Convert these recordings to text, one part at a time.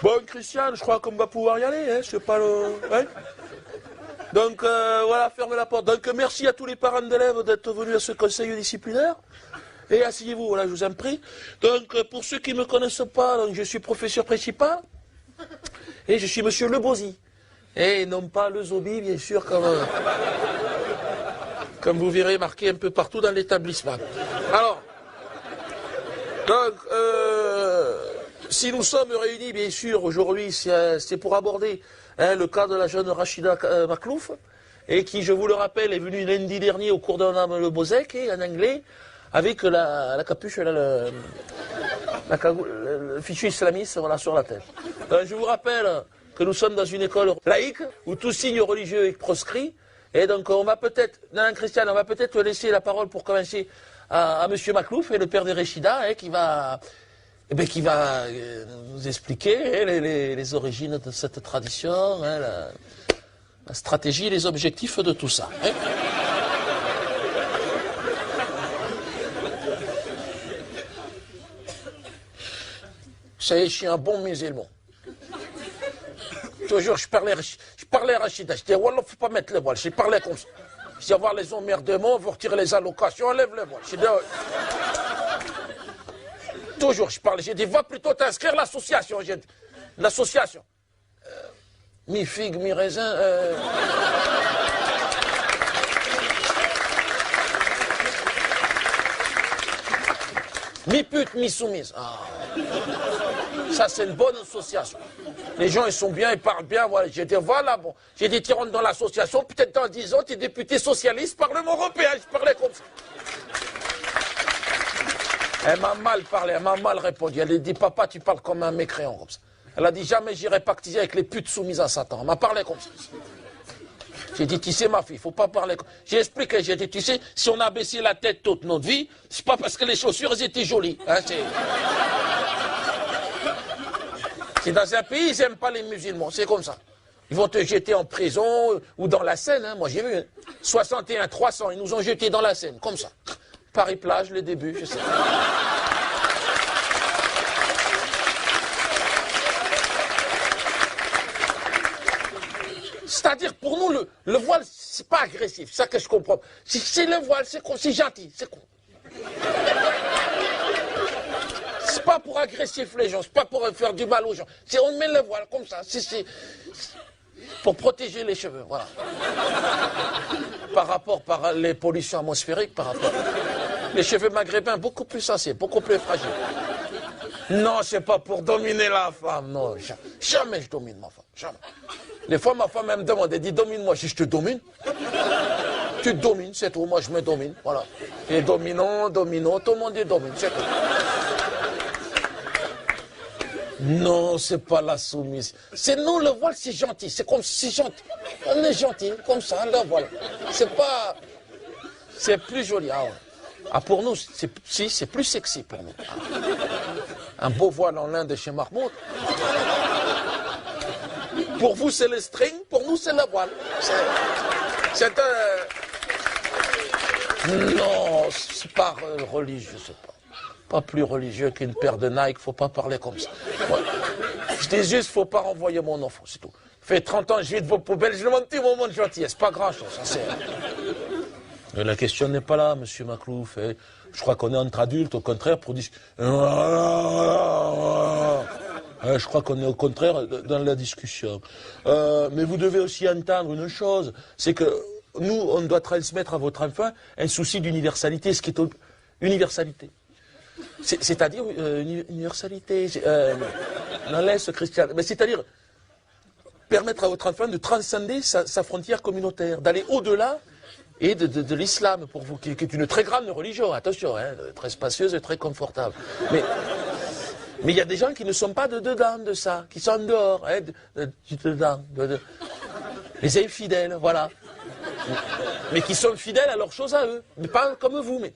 Bon, Christian, je crois qu'on va pouvoir y aller, hein, c'est pas le... Hein. Donc, voilà, fermez la porte. Donc, merci à tous les parents d'élèves d'être venus à ce conseil disciplinaire. Et asseyez-vous, voilà, je vous en prie. Donc, pour ceux qui ne me connaissent pas, donc, je suis professeur principal. Et je suis monsieur Le Bozy. Et non pas le Zobi, bien sûr, comme vous verrez marqué un peu partout dans l'établissement. Alors, donc, si nous sommes réunis, bien sûr, aujourd'hui, c'est pour aborder le cas de la jeune Rachida Maklouf, et qui, je vous le rappelle, est venue lundi dernier au cours d'un âme le Bozek, et en anglais, avec la capuche, le fichu islamiste, voilà, sur la tête. Je vous rappelle que nous sommes dans une école laïque, où tout signe religieux est proscrit, et donc on va peut-être, non, Christian, on va peut-être laisser la parole pour commencer à monsieur Maklouf, et le père de Rachida, hein, qui va nous expliquer les origines de cette tradition, hein, la stratégie et les objectifs de tout ça. Hein. Ça y est, je suis un bon musulman. Toujours, je parlais à Rachida, je disais, Wallah, faut pas mettre le voile. J'ai parlé comme ça. Je dis, avoir les emmerdements, vous retirez les allocations, enlève le voile. Toujours, je parlais, j'ai dit, va plutôt t'inscrire à l'association. L'association. Mi figue, mi raisin. Mi pute, mi soumise. Ah. Ça, c'est une bonne association. Les gens, ils sont bien, ils parlent bien. Voilà. J'ai dit, voilà, bon. J'ai dit, tu rentres dans l'association, peut-être dans 10 ans, tu es député socialiste, Parlement européen. Je parlais comme ça. Elle m'a mal parlé, elle m'a mal répondu. Elle a dit, papa, tu parles comme un mécréant, comme ça. Elle a dit, jamais j'irai pactiser avec les putes soumises à Satan. Elle m'a parlé comme ça. J'ai dit, tu sais, ma fille, il ne faut pas parler comme ça. J'ai expliqué, j'ai dit, tu sais, si on a baissé la tête toute notre vie, c'est pas parce que les chaussures, elles étaient jolies. Hein, c'est dans un pays, ils n'aiment pas les musulmans, c'est comme ça. Ils vont te jeter en prison ou dans la Seine, hein. Moi j'ai vu, 61, 300, ils nous ont jetés dans la Seine, comme ça. Paris-Plage, le début, je sais. C'est-à-dire, pour nous, le voile, c'est pas agressif, c'est ça que je comprends. Si c'est le voile, c'est gentil, c'est con. C'est pas pour agressif les gens, c'est pas pour faire du mal aux gens. C'est on met le voile comme ça, c'est pour protéger les cheveux, voilà. Par rapport par les pollutions atmosphériques, par rapport. Les cheveux maghrébins, beaucoup plus sensibles, beaucoup plus fragiles. Non, c'est pas pour dominer la femme, non. Jamais je domine ma femme, jamais. Des fois, ma femme elle me demande, elle dit, domine-moi, si je te domine. Tu te domines, c'est tout, moi je me domine, voilà. Et dominant, tout le monde est domine, c'est tout. Non, c'est pas la soumise. C'est nous, le voile, c'est gentil, c'est comme si c'est gentil. On est gentil, comme ça, le voile. C'est pas... C'est plus joli, ah ouais. Ah, pour nous, c'est plus sexy pour nous. Ah. Un beau voile en lin de chez Mahmoud. Pour vous, c'est le string, pour nous, c'est le voile. C'est un... Non, c'est pas religieux, c'est pas. Pas plus religieux qu'une paire de Nike, faut pas parler comme ça. Ouais. Je dis juste, faut pas renvoyer mon enfant, c'est tout. Fait 30 ans, je vis de vos poubelles, je demande un moment de gentillesse, pas grand-chose, ça c'est... La question n'est pas là, monsieur Maklouf. Je crois qu'on est entre adultes, au contraire, pour discuter. Je crois qu'on est au contraire dans la discussion. Mais vous devez aussi entendre une chose, c'est que nous, on doit transmettre à votre enfant un souci d'universalité, ce qui est universalité. C'est-à-dire universalité. Non, laisse Christian. Mais c'est-à-dire permettre à votre enfant de transcender sa frontière communautaire, d'aller au-delà et de l'islam, pour vous, qui est une très grande religion, attention, hein, très spacieuse et très confortable. Mais il y a des gens qui ne sont pas dedans de ça, qui sont en dehors, hein, dedans, les infidèles, voilà. Mais qui sont fidèles à leurs choses à eux, mais pas comme vous, mais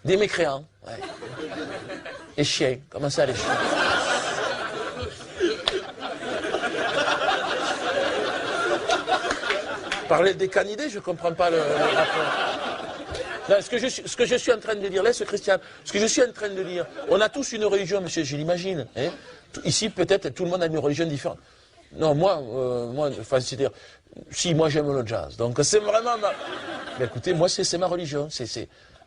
des mécréants, ouais. Les chiens, comment ça les chiens? Parler des canidés, je ne comprends pas le rapport. Non, ce que je suis en train de dire, laisse Christian, ce que je suis en train de dire, on a tous une religion, monsieur, je l'imagine. Hein, Ici, peut-être, tout le monde a une religion différente. Non, enfin, c'est-à-dire, si, moi j'aime le jazz. Donc c'est vraiment Mais écoutez, moi c'est ma religion.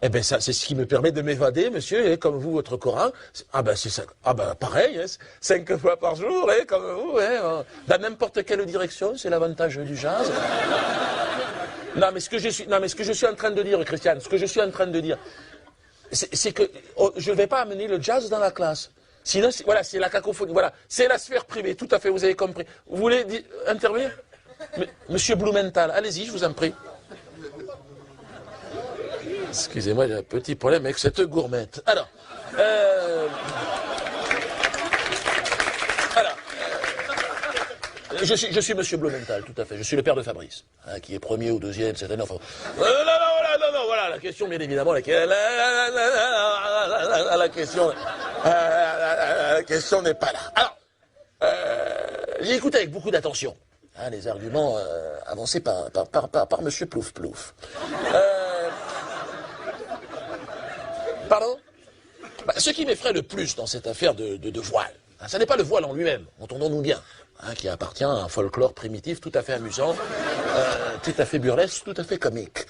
Eh ben ça, c'est ce qui me permet de m'évader, monsieur, et comme vous, votre Coran. Ah ben c'est ça. Ah ben pareil, hein, 5 fois par jour, comme vous, dans n'importe quelle direction, c'est l'avantage du jazz. Non, mais ce que je suis en train de dire, Christiane, ce que je suis en train de dire, c'est que je ne vais pas amener le jazz dans la classe. Sinon, voilà, c'est la cacophonie. Voilà, c'est la sphère privée. Tout à fait, vous avez compris. Vous voulez intervenir, Monsieur Blumenthal, allez-y, je vous en prie. Excusez-moi, j'ai un petit problème avec cette gourmette. Alors, je suis Monsieur Blumenthal, tout à fait. Je suis le père de Fabrice, qui est premier ou deuxième, c'est un enfant. Non, voilà, la question, bien évidemment, la question n'est pas là. Alors, j'ai écouté avec beaucoup d'attention les arguments avancés par Monsieur Plouf Plouf. Pardon? Ce qui m'effraie le plus dans cette affaire de voile, ça n'est pas le voile en lui-même, entendons-nous bien, qui appartient à un folklore primitif tout à fait amusant, tout à fait burlesque, tout à fait comique.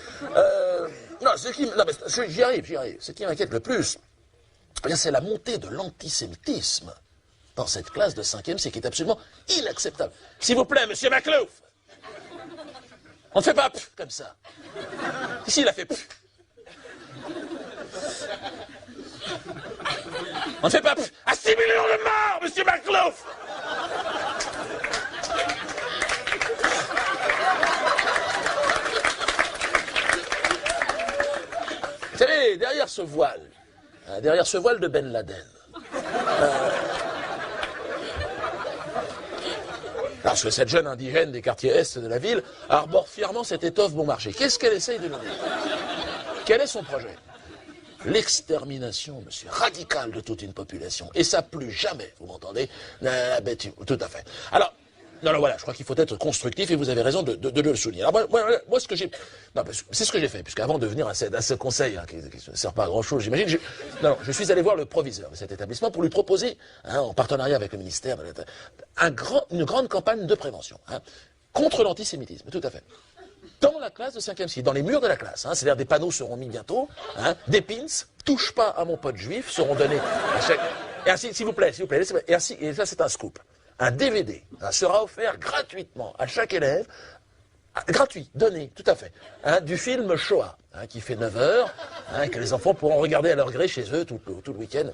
J'y arrive. Ce qui m'inquiète le plus, c'est la montée de l'antisémitisme dans cette classe de 5e, c'est qui est absolument inacceptable. S'il vous plaît, monsieur Maclouf, on ne fait pas comme ça. Ici, il a fait on ne fait pas à 6 millions de morts, monsieur Maclouf. Vous savez, derrière ce voile de Ben Laden, parce que cette jeune indigène des quartiers est de la ville arbore fièrement cette étoffe bon marché. Qu'est-ce qu'elle essaye de nous dire? Quel est son projet? L'extermination, monsieur, radicale de toute une population. Et ça, plus jamais, vous m'entendez? Tout à fait. Alors, voilà, je crois qu'il faut être constructif et vous avez raison de le souligner. Alors, moi ce que j'ai... c'est ce que j'ai fait, puisqu'avant de venir à ce conseil, qui ne sert pas à grand-chose, j'imagine, je suis allé voir le proviseur de cet établissement pour lui proposer, en partenariat avec le ministère, une grande campagne de prévention, contre l'antisémitisme, tout à fait. Dans la classe de 5e cycle, dans les murs de la classe, c'est-à-dire des panneaux seront mis bientôt, des pins, touche pas à mon pote juif, seront donnés à chaque... Et ainsi, s'il vous plaît, et ça c'est un scoop. Un DVD sera offert gratuitement à chaque élève, gratuit, donné, tout à fait, du film Shoah, qui fait 9 heures, que les enfants pourront regarder à leur gré chez eux tout le week-end.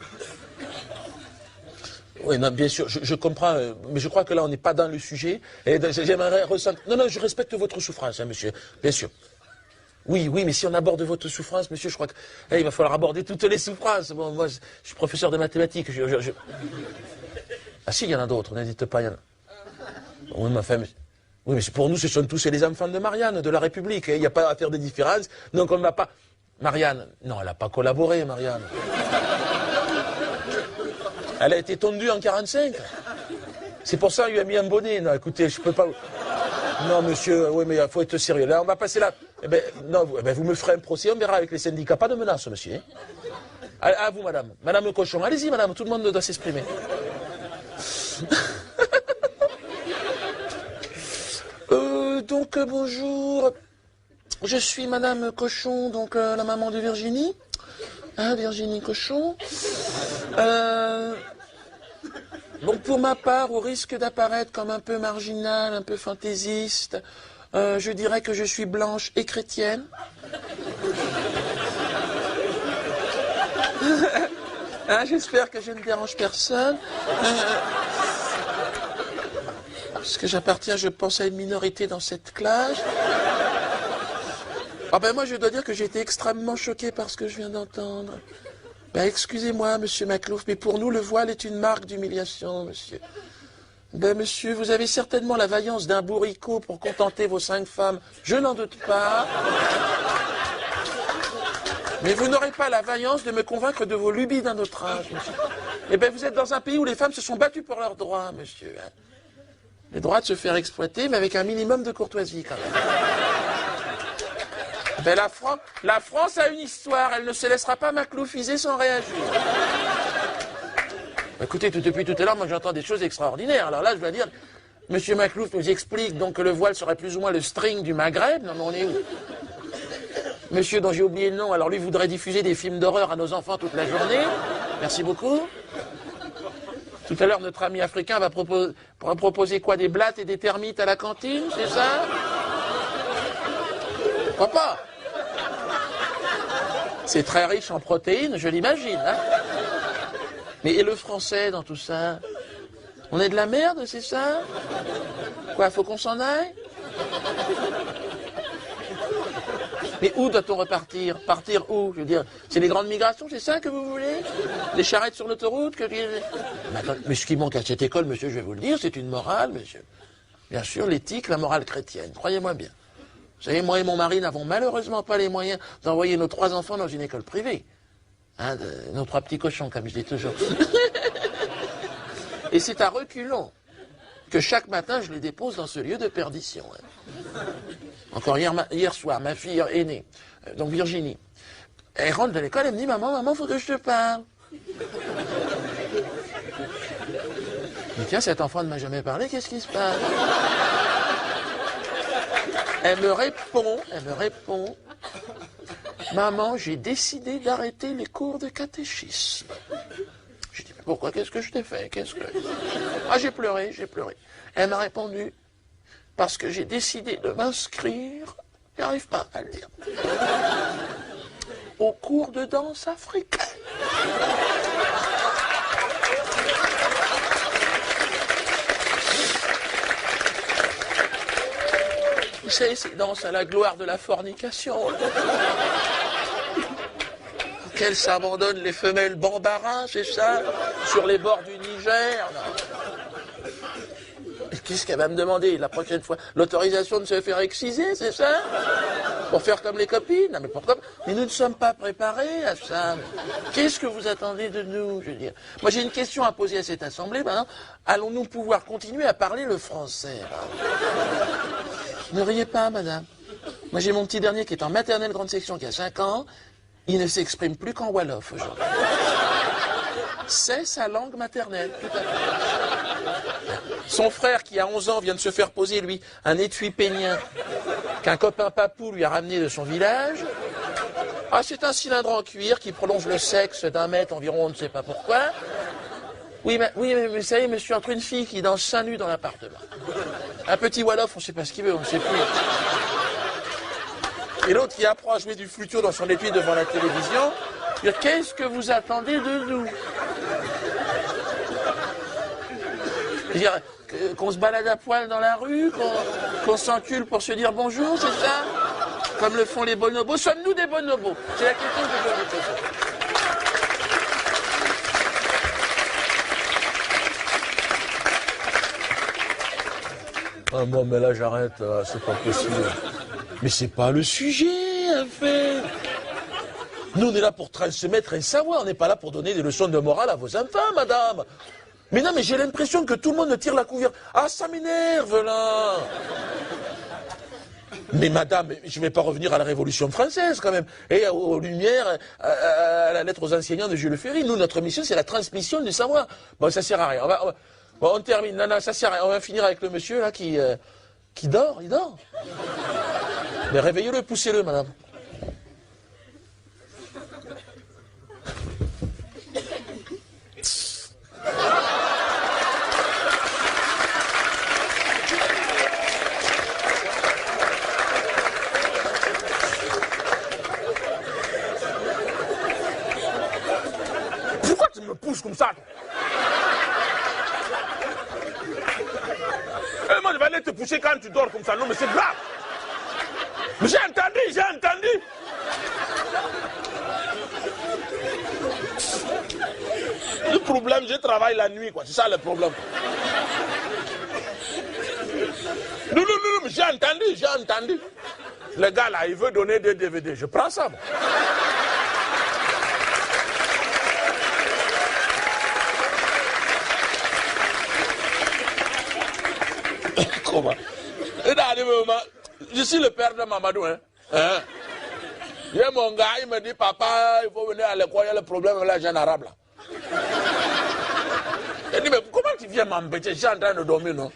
Oui, non, bien sûr, je comprends, mais je crois que là, on n'est pas dans le sujet. Et j'aimerais ressentir... Non, je respecte votre souffrance, monsieur, bien sûr. Oui, mais si on aborde votre souffrance, monsieur, je crois qu'il va falloir aborder toutes les souffrances. Bon, moi, je suis professeur de mathématiques. Ah si, il y en a d'autres, n'hésite pas, il y en a. Oui, oui, mais pour nous, ce sont tous les enfants de Marianne, de la République. Il n'y a pas à faire de différence, donc on ne va pas... Marianne, non, elle n'a pas collaboré, Marianne. Elle a été tondue en 45. C'est pour ça qu'il lui a mis un bonnet. Non, écoutez, je peux pas... Non, monsieur, oui, mais il faut être sérieux. Là, on va passer là. Vous me ferez un procès, on verra avec les syndicats. Pas de menace, monsieur. À vous, madame. Madame Cochon. Allez-y, madame, tout le monde doit s'exprimer. Bonjour. Je suis madame Cochon, donc la maman de Virginie. Virginie Cochon. Pour ma part, au risque d'apparaître comme un peu marginal, un peu fantaisiste, je dirais que je suis blanche et chrétienne. J'espère que je ne dérange personne. Parce que j'appartiens, je pense, à une minorité dans cette classe. Moi, je dois dire que j'ai été extrêmement choqué par ce que je viens d'entendre. Excusez-moi, monsieur Maclouf, mais pour nous, le voile est une marque d'humiliation, monsieur. Monsieur, vous avez certainement la vaillance d'un bourricot pour contenter vos 5 femmes. Je n'en doute pas. Mais vous n'aurez pas la vaillance de me convaincre de vos lubies d'un autre âge, monsieur. Vous êtes dans un pays où les femmes se sont battues pour leurs droits, monsieur. Les droits de se faire exploiter, mais avec un minimum de courtoisie, quand même. La France a une histoire, elle ne se laissera pas macloufiser sans réagir. Écoutez, depuis tout à l'heure, moi j'entends des choses extraordinaires. Alors là, je dois dire, Monsieur Maclouf nous explique donc que le voile serait plus ou moins le string du Maghreb. Non, mais on est où? Monsieur dont j'ai oublié le nom, alors lui voudrait diffuser des films d'horreur à nos enfants toute la journée. Merci beaucoup. Tout à l'heure, notre ami africain va proposer quoi? Des blattes et des termites à la cantine, c'est ça? Pourquoi pas? C'est très riche en protéines, je l'imagine. Hein, mais et le français dans tout ça? On est de la merde, c'est ça? Quoi, faut qu'on s'en aille? Mais où doit-on repartir? Partir où? Je veux dire, c'est les grandes migrations, c'est ça que vous voulez? Les charrettes sur l'autoroute mais ce qui manque à cette école, monsieur, je vais vous le dire, c'est une morale, monsieur. Bien sûr, l'éthique, la morale chrétienne, croyez-moi bien. Vous savez, moi et mon mari n'avons malheureusement pas les moyens d'envoyer nos 3 enfants dans une école privée. Hein, nos 3 petits cochons, comme je dis toujours. Et c'est à reculons que chaque matin, je les dépose dans ce lieu de perdition. Hein. Encore hier soir, ma fille aînée, donc Virginie, elle rentre de l'école, elle me dit, maman, faut que je te parle. Mais tiens, cet enfant ne m'a jamais parlé, qu'est-ce qui se passe? Elle me répond, maman, j'ai décidé d'arrêter les cours de catéchisme. Je dis, mais pourquoi? Qu'est-ce que je t'ai fait? Ah, j'ai pleuré. Elle m'a répondu, parce que j'ai décidé de m'inscrire, j'arrive pas à le dire, au cours de danse africaine. Vous savez, ces danses à la gloire de la fornication. Qu'elles s'abandonnent les femelles bambara, c'est ça? Sur les bords du Niger. Qu'est-ce qu'elle va me demander la prochaine fois? L'autorisation de se faire exciser, c'est ça? Pour faire comme les copines? Non, mais pourquoi? Mais nous ne sommes pas préparés à ça. Qu'est-ce que vous attendez de nous? Je veux dire. Moi, j'ai une question à poser à cette assemblée. Maintenant, allons-nous pouvoir continuer à parler le français? Ne riez pas, madame. Moi, j'ai mon petit dernier qui est en maternelle grande section, qui a 5 ans. Il ne s'exprime plus qu'en Wolof aujourd'hui. C'est sa langue maternelle, tout à fait. Son frère, qui a 11 ans, vient de se faire poser, lui, un étui pénien qu'un copain papou lui a ramené de son village. Ah, c'est un cylindre en cuir qui prolonge le sexe d'1 mètre environ, on ne sait pas pourquoi. Oui, mais vous savez, monsieur, entre une fille qui danse seins nus dans l'appartement, un petit Wolof, on ne sait pas ce qu'il veut, on ne sait plus. Et l'autre qui apprend à jouer du flutio dans son étui devant la télévision, qu'est-ce que vous attendez de nous? Dire qu'on se balade à poil dans la rue, qu'on s'encule pour se dire bonjour, c'est ça? Comme le font les bonobos. Sommes-nous des bonobos? C'est la question que je veux vous poser. Ah bon, mais là j'arrête, c'est pas possible. Mais c'est pas le sujet, en fait. Nous, on est là pour transmettre un savoir, on n'est pas là pour donner des leçons de morale à vos enfants, madame. Mais non, mais j'ai l'impression que tout le monde me tire la couverture. Ah, ça m'énerve, là. Mais madame, je ne vais pas revenir à la Révolution française, quand même. Et aux Lumières, à la lettre aux enseignants de Jules Ferry. Nous, notre mission, c'est la transmission du savoir. Bon, ça sert à rien. Bon, on termine. Non, ça sert à rien. On va finir avec le monsieur, là, qui dort. Il dort. Mais réveillez-le, poussez-le, madame. Pourquoi tu me pousses comme ça? Moi, je vais aller te pousser quand tu dors comme ça. Non, mais c'est grave. Mais j'ai entendu. Le problème, je travaille la nuit, quoi. C'est ça le problème. Non, mais j'ai entendu. Le gars, là, il veut donner des DVD. Je prends ça, moi. Comment? Et dans le moment, je suis le père de Mamadou, hein. Il y a mon gars, il me dit, papa, il faut venir à l'école, il y a le problème avec la jeune arabe, là. tu viens m'embêter, j'ai en train de dormir, non?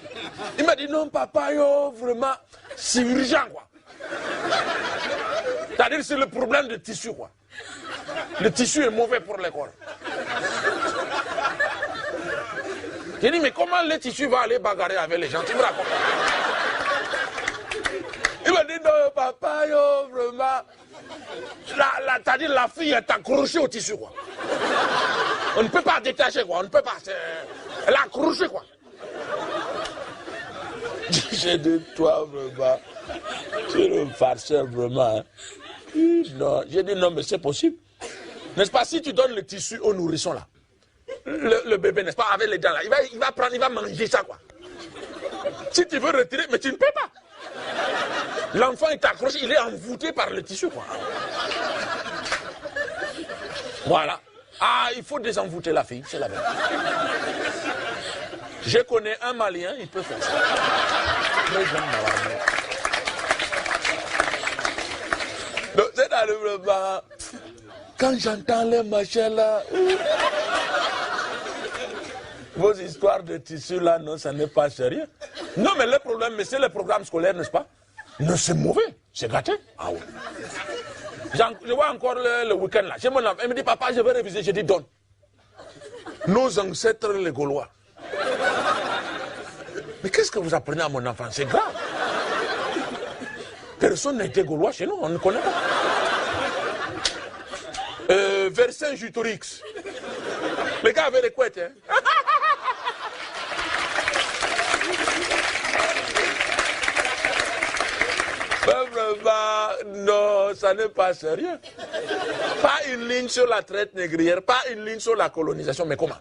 Il m'a dit, non, papa, yo, vraiment, c'est urgent, quoi. C'est-à-dire, c'est le problème de tissu, quoi. Le tissu est mauvais pour l'école. J'ai dit, mais comment le tissu va aller bagarrer avec les gens? Tu me racontes? Il m'a dit, non, papa, yo, vraiment. C'est-à-dire, la fille est accrochée au tissu, quoi. On ne peut pas détacher, quoi. On ne peut pas. Elle est accrochée, quoi. J'ai dit, toi, vraiment. Tu es un farceur, vraiment. Hein. Non. J'ai dit, non, mais c'est possible. N'est-ce pas, si tu donnes le tissu au nourrisson, là, le bébé, n'est-ce pas, avec les dents, là, il va prendre, il va manger ça, quoi. Si tu veux retirer, mais tu ne peux pas. L'enfant est accroché, il est envoûté par le tissu, quoi. Voilà. Ah, il faut désenvoûter la fille, c'est la même. Je connais un Malien, il peut faire ça. Mais j'aime malade. Donc, c'est dans le bas. Quand j'entends les machins là, vos histoires de tissu là, non, ça n'est pas sérieux. Non, mais le problème, mais c'est le programme scolaire, n'est-ce pas? Non, c'est mauvais, c'est gâté. Ah oui. Je vois encore le week-end là. Chez mon enfant, il me dit, papa, je vais réviser. Je dis, donne. Nos ancêtres, les Gaulois. Mais qu'est-ce que vous apprenez à mon enfant? C'est grave. Personne n'a été Gaulois chez nous, on ne connaît pas. Vercingétorix. Les gars avaient les couettes, hein. Non, ça n'est pas sérieux. Pas une ligne sur la traite négrière, pas une ligne sur la colonisation, mais comment?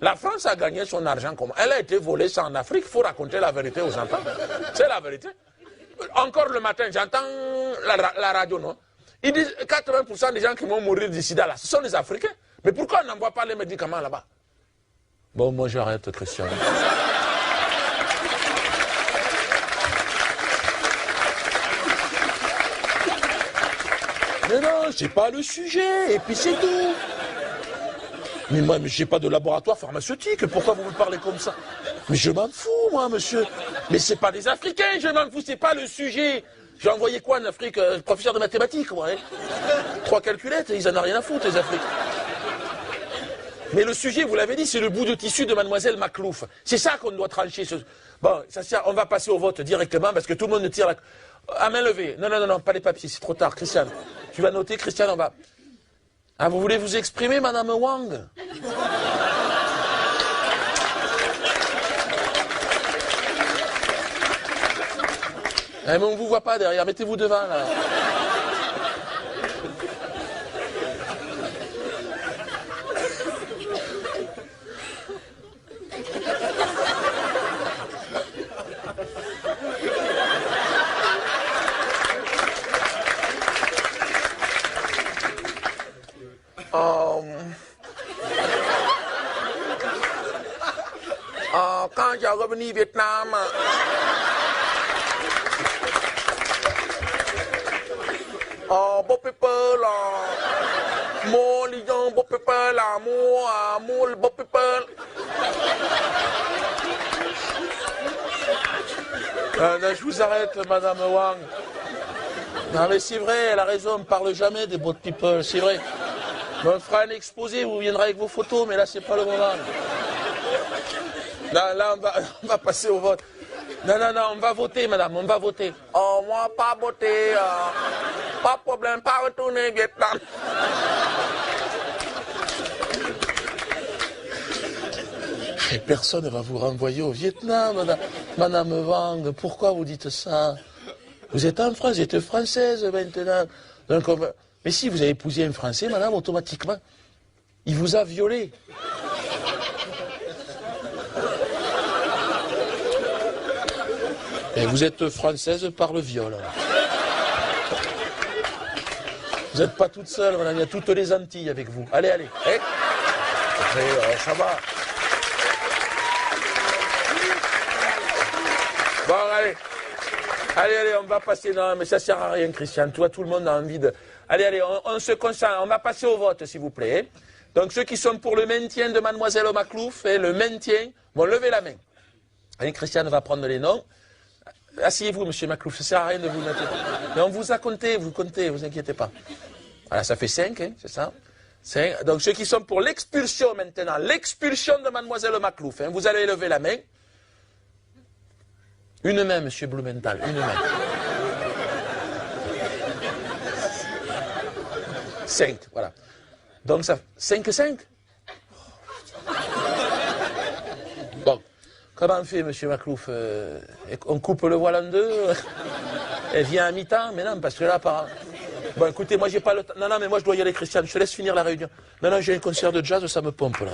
La France a gagné son argent comment? Elle a été volée ça en Afrique, il faut raconter la vérité aux enfants. C'est la vérité. Encore le matin, j'entends la radio, non? Ils disent 80% des gens qui vont mourir du sida là, ce sont les Africains. Mais pourquoi on n'envoie pas les médicaments là-bas? Bon, moi j'arrête, Christian. Mais non, c'est pas le sujet, et puis c'est tout. Mais moi, j'ai pas de laboratoire pharmaceutique, pourquoi vous me parlez comme ça? Mais je m'en fous, moi, monsieur. Mais c'est pas des Africains, je m'en fous, c'est pas le sujet. J'ai envoyé quoi en Afrique? Professeur de mathématiques, ouais. 3 calculettes, ils en ont rien à foutre, les Africains. Mais le sujet, vous l'avez dit, c'est le bout de tissu de mademoiselle Maclouf. C'est ça qu'on doit trancher. Bon, ça, on va passer au vote directement, parce que tout le monde ne tire la... À main levée. Non, non, non, non, pas les papiers, c'est trop tard. Christiane, tu vas noter, Christiane, on va... Ah, vous voulez vous exprimer, Madame Wang? Eh, mais on ne vous voit pas derrière, mettez-vous devant, là. Quand j'ai revenu au Vietnam, beau people, mon lion, beau people, amour, beau people. Je vous arrête, Madame Wang. Non, mais c'est vrai, elle a raison, on ne parle jamais des beaux people, c'est vrai. On fera un exposé, vous viendrez avec vos photos, mais là, c'est pas le moment. Là, on va passer au vote. Non, non, non, on va voter, madame, on va voter. Oh, moi, pas voter. Pas de problème, pas retourner au Vietnam. Et personne ne va vous renvoyer au Vietnam, madame Wang. Pourquoi vous dites ça? Vous êtes en France, vous êtes française maintenant. Donc, mais si vous avez épousé un Français, madame, automatiquement, il vous a violé. Et vous êtes française par le viol. Vous n'êtes pas toute seule, madame, il y a toutes les Antilles avec vous. Allez, allez. Eh après, ça va. Bon, allez. Allez, allez, on va passer. Non, mais ça ne sert à rien, Christian. Toi, tout le monde a envie de... Allez, allez, on se concentre. On va passer au vote, s'il vous plaît. Donc ceux qui sont pour le maintien de Mademoiselle Maclouf et le maintien vont lever la main. Allez, Christiane va prendre les noms. Asseyez-vous, monsieur Maclouf, ça ne sert à rien de vous mettre. Mais on vous a compté, vous comptez, vous inquiétez pas. Voilà, ça fait 5, hein, c'est ça. 5. Donc ceux qui sont pour l'expulsion maintenant, l'expulsion de Mademoiselle Maclouf, hein, vous allez lever la main. Une main, monsieur Blumenthal, une main. 5, voilà. Donc ça, 5. Bon, comment on fait, monsieur Maclouf? On coupe le voile en deux? Elle vient à mi-temps? Mais non, parce que là, par... Bon, écoutez, moi, j'ai pas le temps. Non, mais moi, je dois y aller, Christiane. Je te laisse finir la réunion. Non, j'ai un concert de jazz, ça me pompe, là.